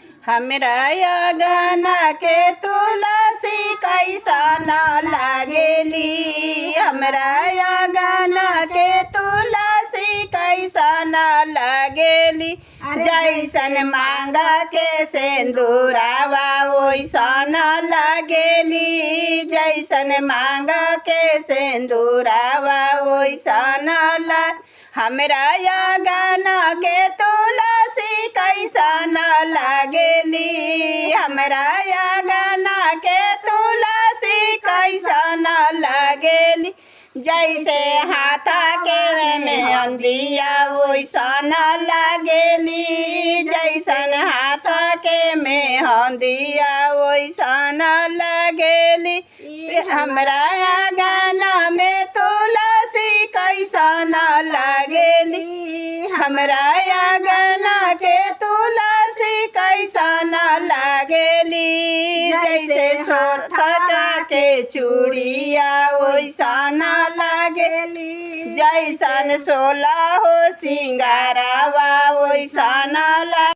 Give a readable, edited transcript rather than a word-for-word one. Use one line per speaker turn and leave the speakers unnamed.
हमरा अगना के तुलसी कैसन लागेली। हमरा अगना के तुलसी कैसन लागेली। जैसन मांगा के सिंदूरावा वैसन लागेली। जैसन मांगा के सिंदूरावा वैसन हमरा अगना के तुलसी कैसन लागेली। हमरा अगना के तुलसी कैसन लागेली। जैसे हाथा के मेहंदिया वैसन लागेली। जैसन हाथा के मेहंदिया वैसन लागेली। हमरा अगना में तुलसी कैसन लागेली। हमरा अगना के तुलसी कैसन लागेली। जैसे सोरठा के चूड़िया वैसन लागेली। जैसन 16 हो सिंगारावा वैसन